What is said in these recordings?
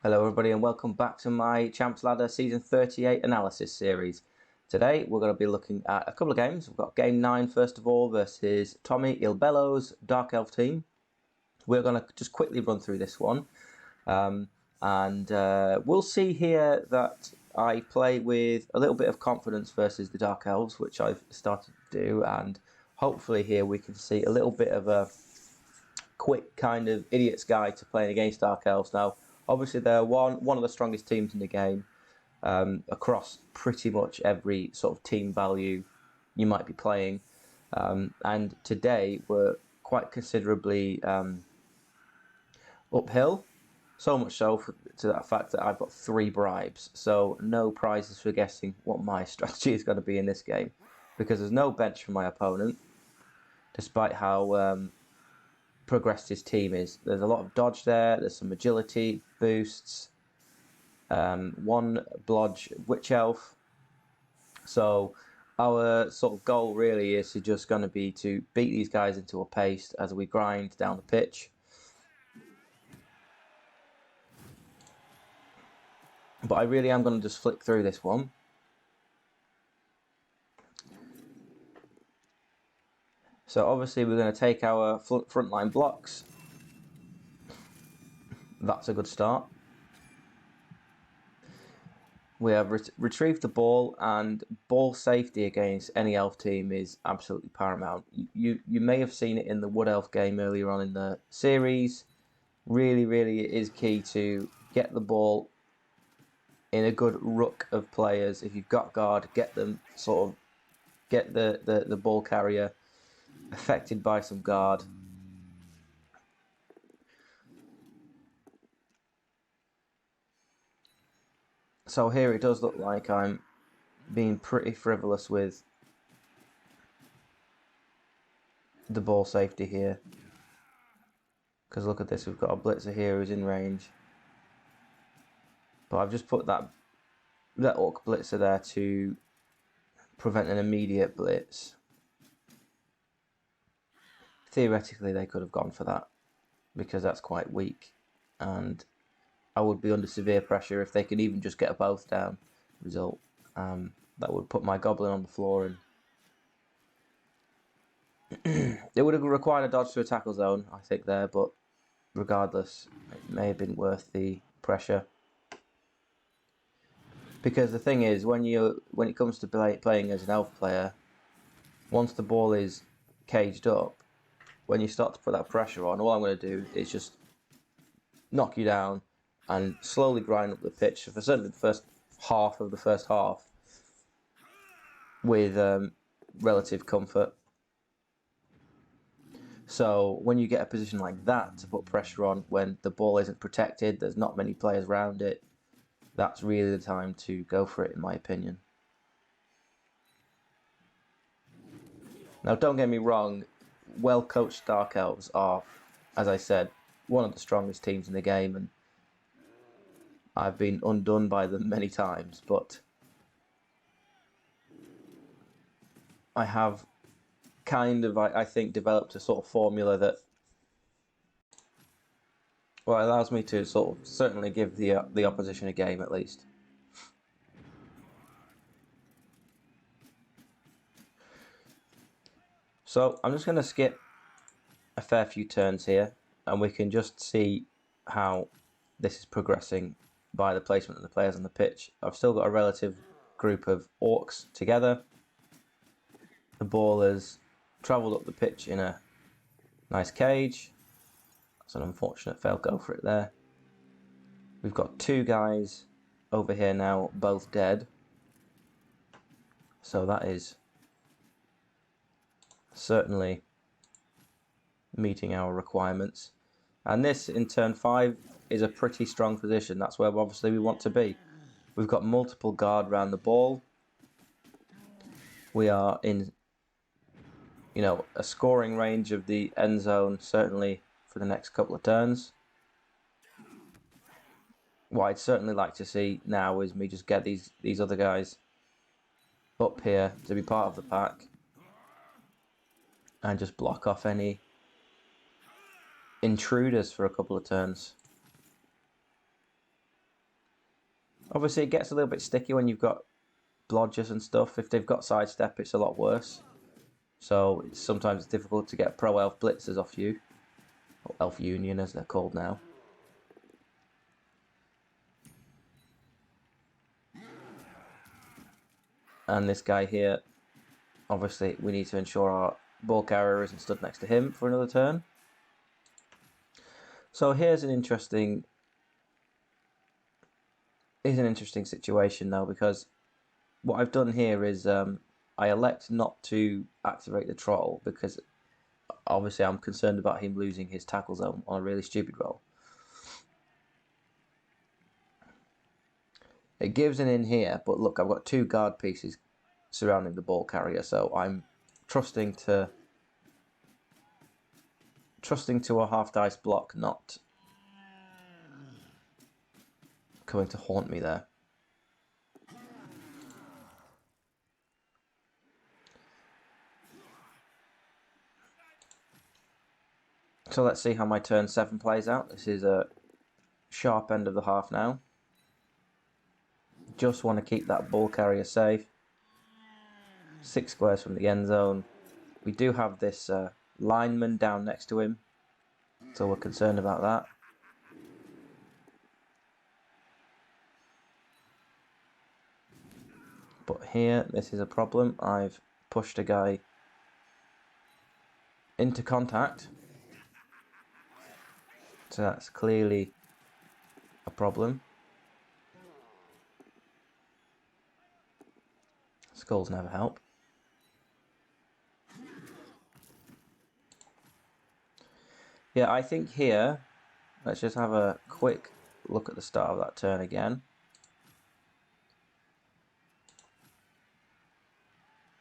Hello everybody and welcome back to my Champs Ladder Season 38 analysis series. Today we're going to be looking at a couple of games. We've got Game 9 first of all versus Tommy Ilbello's Dark Elf team. We're going to just quickly run through this one. We'll see here that I play with a little bit of confidence versus the Dark Elves, which I've started to do, and hopefully here we can see a little bit of a quick kind of idiot's guide to playing against Dark Elves. Now, obviously they're one of the strongest teams in the game across pretty much every sort of team value you might be playing. And today we're quite considerably uphill. So much so to that fact that I've got 3 bribes. So no prizes for guessing what my strategy is going to be in this game. Because there's no bench for my opponent. Despite how progressed his team is. There's a lot of dodge there. There's some agility boosts. 1 blodge witch elf. So our sort of goal really is just going to be to beat these guys into a paste as we grind down the pitch. But I really am going to just flick through this one. So obviously we're going to take our frontline blocks. That's a good start. We have retrieved the ball, and ball safety against any elf team is absolutely paramount. You may have seen it in the Wood Elf game earlier on in the series. Really it is key to get the ball in a good ruck of players. If you've got guard, get them sort of get the ball carrier affected by some guard. So here it does look like I'm being pretty frivolous with the ball safety here. Because look at this, we've got a blitzer here who's in range. But I've just put that Orc blitzer there to prevent an immediate blitz. Theoretically they could have gone for that, because that's quite weak. And I would be under severe pressure if they could even just get a both down result. That would put my goblin on the floor, and it would have required a dodge to a tackle zone, I think, there, but regardless, it may have been worth the pressure. Because the thing is, when it comes to playing as an elf player, once the ball is caged up, when you start to put that pressure on, all I'm going to do is just knock you down and slowly grind up the pitch for certainly the first half of the first half with relative comfort. So when you get a position like that to put pressure on, when the ball isn't protected, there's not many players around it, that's really the time to go for it, in my opinion. Now, don't get me wrong, well-coached Dark Elves are, as I said, one of the strongest teams in the game, and I've been undone by them many times, but I have kind of, I think, developed a sort of formula that, well, allows me to sort of certainly give the opposition a game at least. So I'm just going to skip a fair few turns here, and we can just see how this is progressing by the placement of the players on the pitch. I've still got a relative group of Orcs together. The ball has travelled up the pitch in a nice cage. That's an unfortunate fail go for it there. We've got 2 guys over here now, both dead. So that is certainly meeting our requirements. And this, in turn 5, is a pretty strong position. That's where obviously we want to be. We've got multiple guard around the ball. We are in, a scoring range of the end zone, certainly for the next couple of turns. What I'd certainly like to see now is me just get these other guys up here to be part of the pack and just block off any intruders for a couple of turns. Obviously, it gets a little bit sticky when you've got blodgers and stuff. If they've got sidestep, it's a lot worse. So sometimes it's difficult to get pro elf blitzers off you, or elf union as they're called now. And this guy here, obviously, we need to ensure our ball carrier isn't stood next to him for another turn. So here's an interesting situation though, because what I've done here is I elect not to activate the troll because obviously I'm concerned about him losing his tackle zone on a really stupid roll. It gives an in here, but look, I've got 2 guard pieces surrounding the ball carrier, so I'm trusting to a half dice block not coming to haunt me there. So let's see how my turn 7 plays out. This is a sharp end of the half now. Just want to keep that ball carrier safe. 6 squares from the end zone. We do have this lineman down next to him, so we're concerned about that. But here, this is a problem. I've pushed a guy into contact, so that's clearly a problem. Skulls never help. Yeah, I think here, let's just have a quick look at the start of that turn again.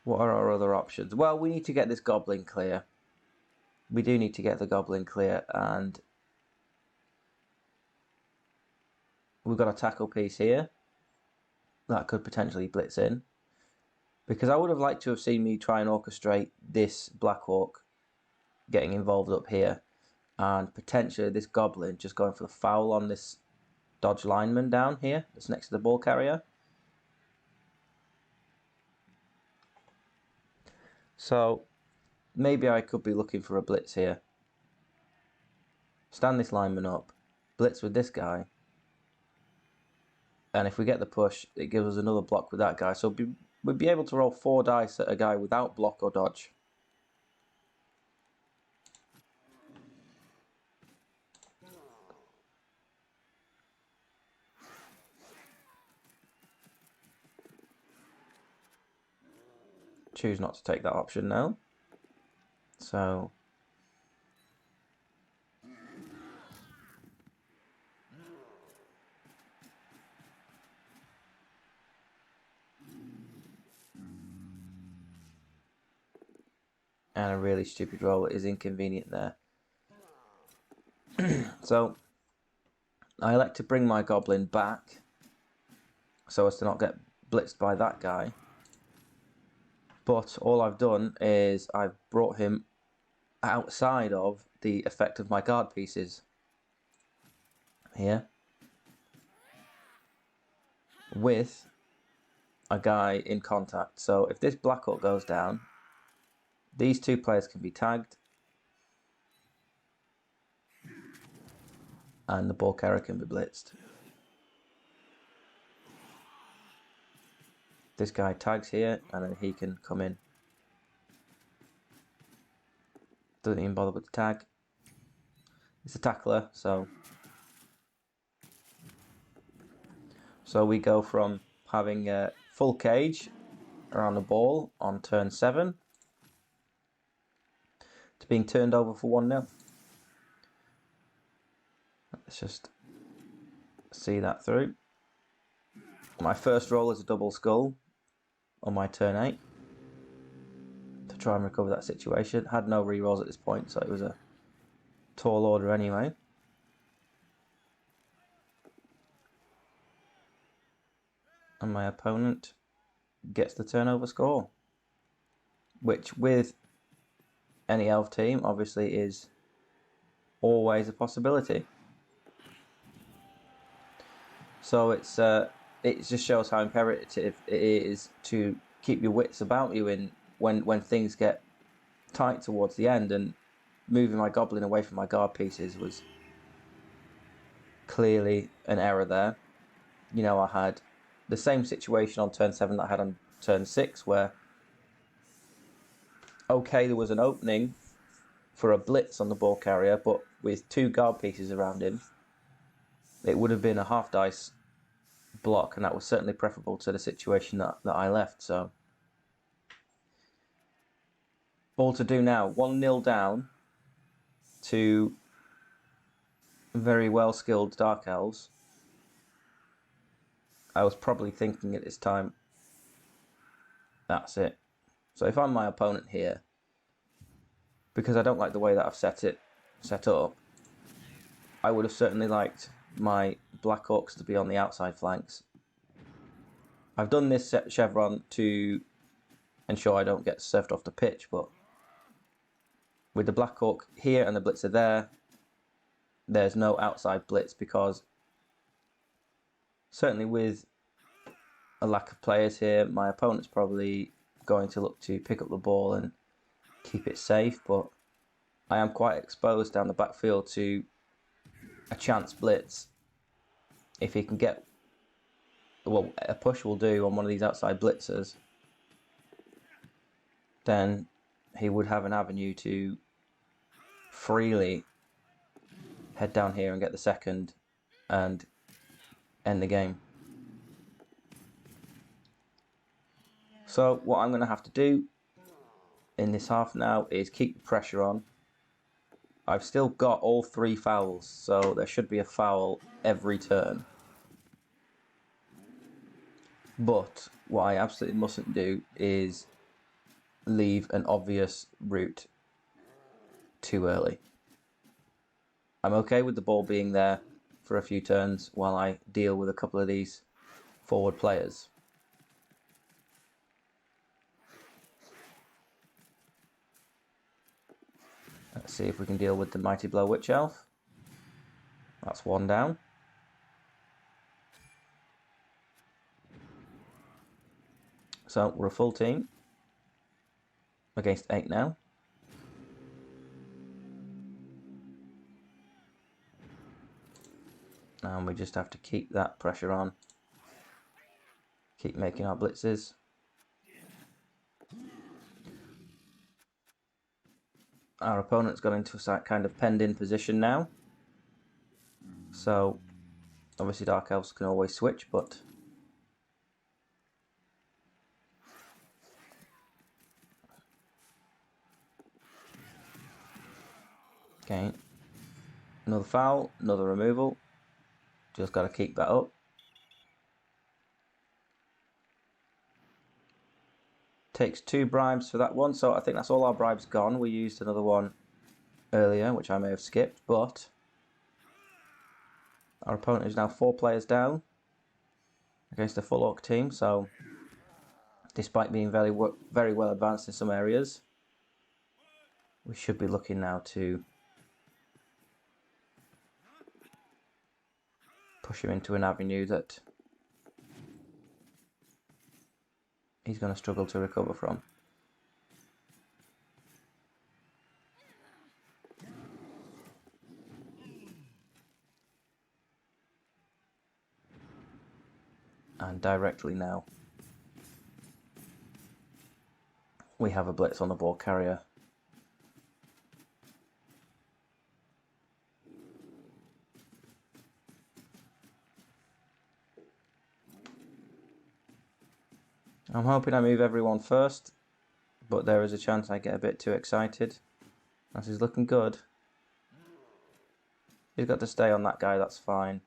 What are our other options? Well, we need to get this goblin clear. We do need to get the goblin clear, and we've got a tackle piece here that could potentially blitz in. Because I would have liked to have seen me try and orchestrate this Black Hawk getting involved up here, and potentially this goblin just going for the foul on this dodge lineman down here that's next to the ball carrier. So maybe I could be looking for a blitz here. Stand this lineman up, blitz with this guy, and if we get the push, it gives us another block with that guy. So we'd be able to roll 4 dice at a guy without block or dodge. Choose not to take that option now. So and a really stupid roll is inconvenient there. So I like to bring my goblin back so as to not get blitzed by that guy. But all I've done is I've brought him outside of the effect of my guard pieces here, with a guy in contact. So if this Black Hawk goes down, these 2 players can be tagged, and the ball carrier can be blitzed. This guy tags here, and then he can come in. Doesn't even bother with the tag. It's a tackler, so we go from having a full cage around the ball on turn 7 to being turned over for 1-0. Let's just see that through. My first roll is a double skull on my turn 8 to try and recover that situation. Had no rerolls at this point, so it was a tall order anyway. And my opponent gets the turnover score, which with any elf team obviously is always a possibility. So it's it just shows how imperative it is to keep your wits about you in when things get tight towards the end, and moving my goblin away from my guard pieces was clearly an error there. You know, I had the same situation on turn 7 that I had on turn 6, where okay, there was an opening for a blitz on the ball carrier, but with 2 guard pieces around him, it would have been a half dice block, and that was certainly preferable to the situation that I left. So all to do now, 1-0 down to very well skilled Dark Elves. I was probably thinking at this time, that's it. So if I'm my opponent here, because I don't like the way that I've set up, I would have certainly liked my Black Orcs to be on the outside flanks. I've done this chevron to ensure I don't get served off the pitch, but with the Black Orc here and the Blitzer there, there's no outside blitz, because certainly with a lack of players here, my opponent's probably going to look to pick up the ball and keep it safe, but I am quite exposed down the backfield to a chance blitz. If he can get, well, a push will do on one of these outside blitzers, then he would have an avenue to freely head down here and get the second and end the game. So what I'm going to have to do in this half now is keep the pressure on. I've still got all 3 fouls, so there should be a foul every turn. But what I absolutely mustn't do is leave an obvious route too early. I'm okay with the ball being there for a few turns while I deal with a couple of these forward players. Let's see if we can deal with the Mighty Blow Witch Elf. That's 1 down. So we're a full team against 8 now. And we just have to keep that pressure on. Keep making our blitzes. Our opponent's got into a kind of penned-in position now. So, obviously Dark Elves can always switch, but okay. Another foul, another removal. Just got to keep that up. Takes 2 bribes for that one, so I think that's all our bribes gone. We used another one earlier, which I may have skipped, but our opponent is now 4 players down against a full Orc team, so despite being very well advanced in some areas, we should be looking now to push him into an avenue that he's going to struggle to recover from. And directly now, we have a blitz on the ball carrier. I'm hoping I move everyone first, but there is a chance I get a bit too excited. This is looking good. He's got to stay on that guy, that's fine.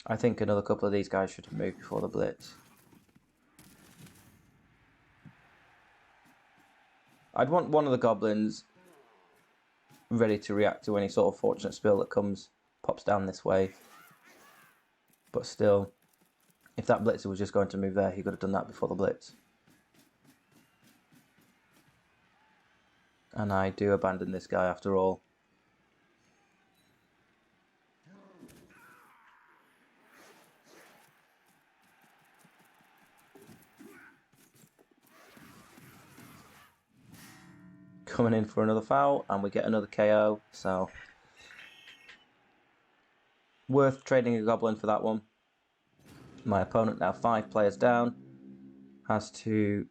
I think another couple of these guys should have moved before the blitz. I'd want one of the goblins ready to react to any sort of fortunate spill that pops down this way. But still, if that blitzer was just going to move there, he could have done that before the blitz. And I do abandon this guy after all. coming in for another foul, and we get another KO, so worth trading a goblin for that one. My opponent, now 5 players down, has to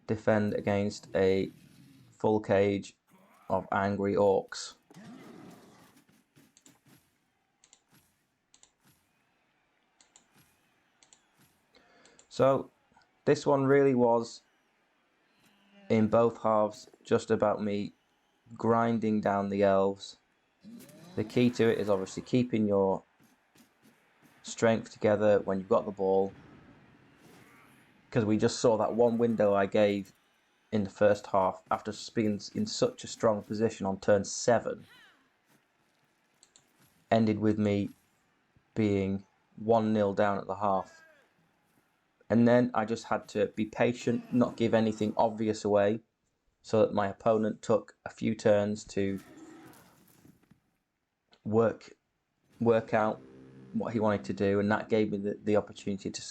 defend against a full cage of angry orcs. So this one really was, in both halves, just about me grinding down the elves. The key to it is obviously keeping your strength together when you've got the ball, because we just saw that one window I gave in the first half after being in such a strong position on turn 7 ended with me being 1-0 down at the half. And then I just had to be patient, not give anything obvious away, so that my opponent took a few turns to work out what he wanted to do, and that gave me the opportunity to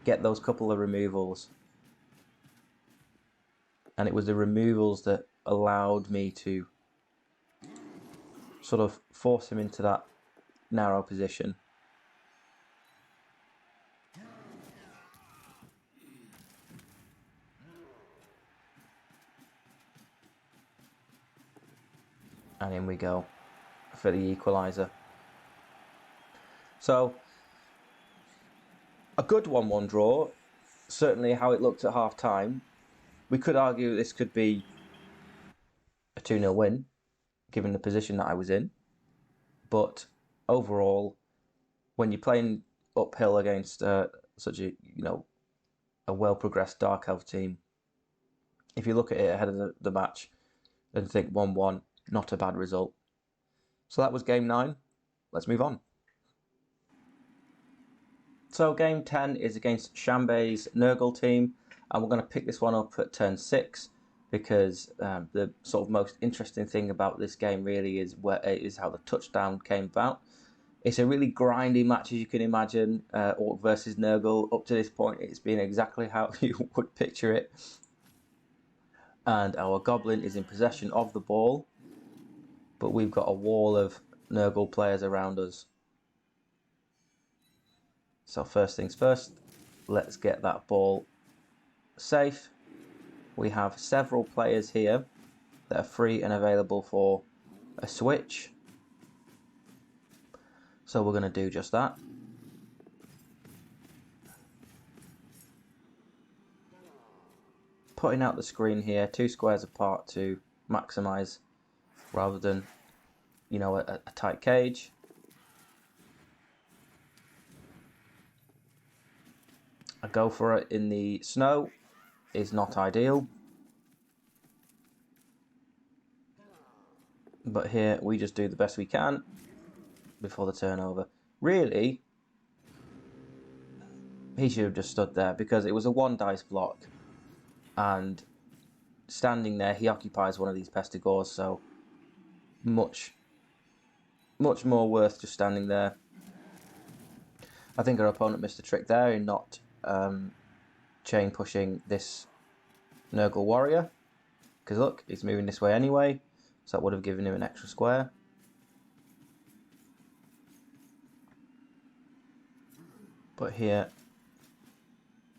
get those couple of removals. And it was the removals that allowed me to sort of force him into that narrow position. And in we go for the equaliser. So, a good 1-1 draw, certainly how it looked at half time. We could argue this could be a 2-0 win, given the position that I was in. But overall, when you're playing uphill against such a well progressed Dark Elf team, if you look at it ahead of the match and think 1-1, not a bad result. So that was game 9. Let's move on. So game 10 is against Shambay's Nurgle team, and we're going to pick this one up at turn 6, because the sort of most interesting thing about this game really is how the touchdown came about. It's a really grindy match, as you can imagine, Orc versus Nurgle. Up to this point, it's been exactly how you would picture it. And our Goblin is in possession of the ball, but we've got a wall of Nurgle players around us. So first things first, let's get that ball safe. We have several players here that are free and available for a switch. So we're going to do just that. Putting out the screen here, 2 squares apart to maximise rather than, a tight cage. A go for it in the snow is not ideal. But here we just do the best we can before the turnover. Really, he should have just stood there, because it was a 1 dice block. And standing there, he occupies one of these pestigores, so much more worth just standing there. I think our opponent missed a trick there in not chain pushing this Nurgle warrior, because look, he's moving this way anyway, so that would have given him an extra square. But here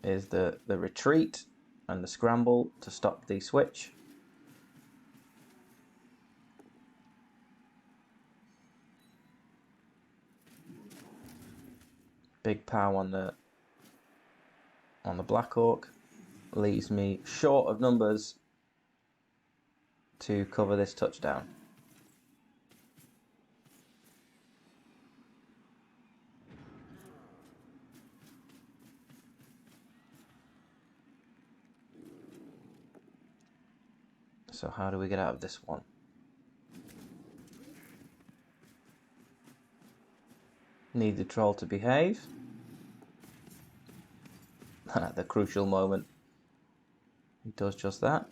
is the retreat and the scramble to stop the switch. Big pow on the Black Orc leaves me short of numbers to cover this touchdown. So how do we get out of this one? Need the troll to behave. At the crucial moment, he does just that.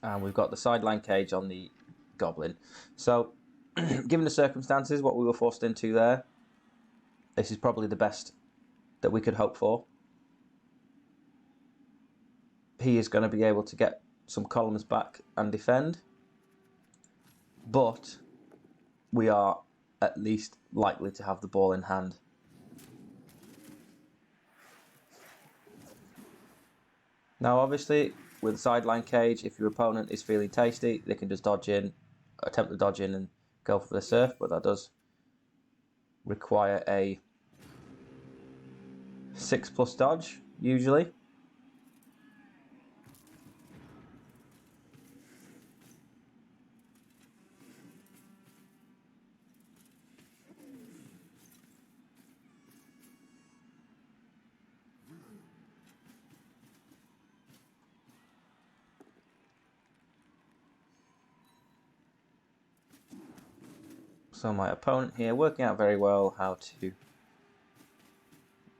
And we've got the sideline cage on the Goblin. So given the circumstances, what we were forced into there, this is probably the best that we could hope for. He is going to be able to get some columns back and defend, but we are at least likely to have the ball in hand. Now obviously with the sideline cage, if your opponent is feeling tasty, they can just dodge in, attempt to dodge in and go for the surf, but that does require a 6+ dodge usually. So my opponent here working out very well how to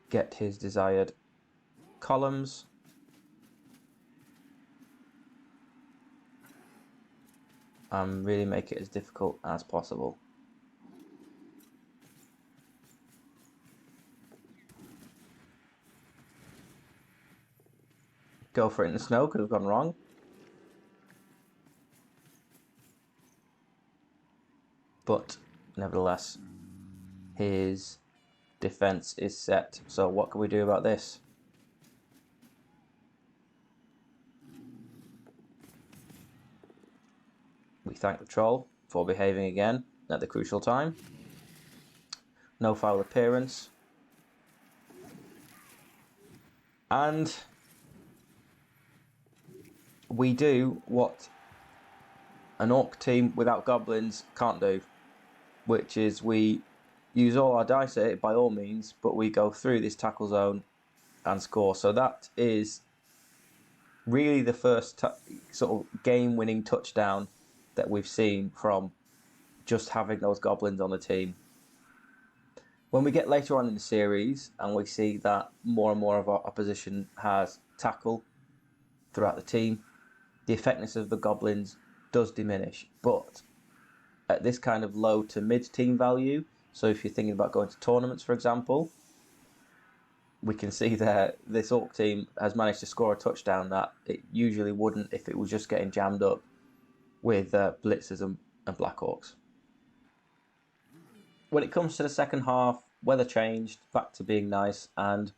get his desired columns. And really make it as difficult as possible. Go for it in the snow, could have gone wrong. But nevertheless, his defense is set. So what can we do about this? We thank the troll for behaving again at the crucial time. No foul appearance. And we do what an orc team without goblins can't do, which is we use all our dice at it by all means, but we go through this tackle zone and score. So that is really the first sort of game-winning touchdown that we've seen from just having those goblins on the team. When we get later on in the series and we see that more and more of our opposition has tackle throughout the team, the effectiveness of the goblins does diminish. But at this kind of low to mid team value, so if you're thinking about going to tournaments, for example, we can see that this orc team has managed to score a touchdown that it usually wouldn't if it was just getting jammed up with blitzers and black orcs. When it comes to the second half, weather changed, back to being nice, and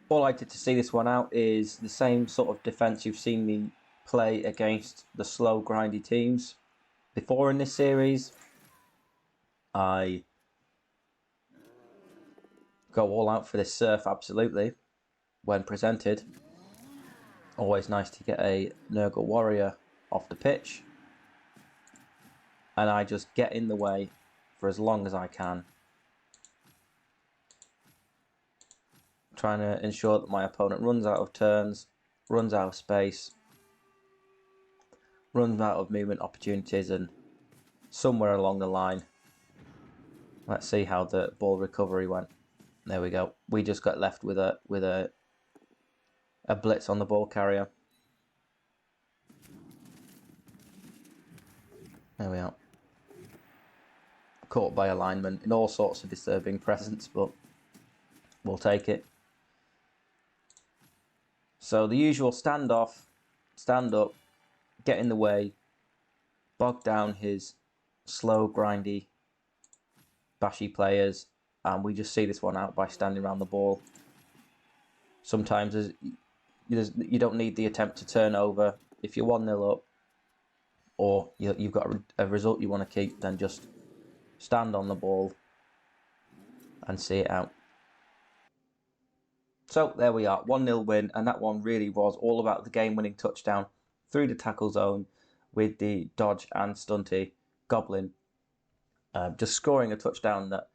all I did to see this one out is the same sort of defence you've seen me play against the slow, grindy teams before in this series. I go all out for this surf, absolutely, when presented. Always nice to get a Nurgle warrior off the pitch. And I just get in the way for as long as I can, trying to ensure that my opponent runs out of turns, runs out of space, runs out of movement opportunities, and somewhere along the line, let's see how the ball recovery went. There we go. We just got left with a blitz on the ball carrier. There we are. Caught by a lineman in all sorts of disturbing presence, but we'll take it. So the usual standoff, stand up, get in the way, bog down his slow, grindy, bashy players, and we just see this one out by standing around the ball. Sometimes you don't need the attempt to turn over. If you're 1-0 up, or you've got a result you want to keep, then just stand on the ball and see it out. So there we are, 1-0 win, and that one really was all about the game-winning touchdown through the tackle zone with the dodge and stunty goblin, just scoring a touchdown that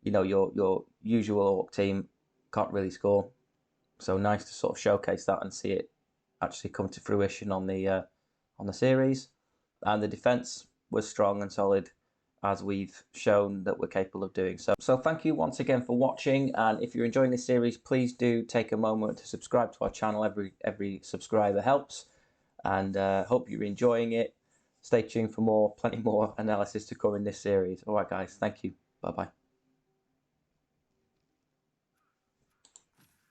your usual orc team can't really score. So nice to sort of showcase that and see it actually come to fruition on the series. And the defense was strong and solid, as we've shown that we're capable of doing. So thank you once again for watching, and if you're enjoying this series, please do take a moment to subscribe to our channel. Every subscriber helps, and hope you're enjoying it. stay tuned for more, plenty more analysis to come in this series. All right, guys, thank you. Bye bye.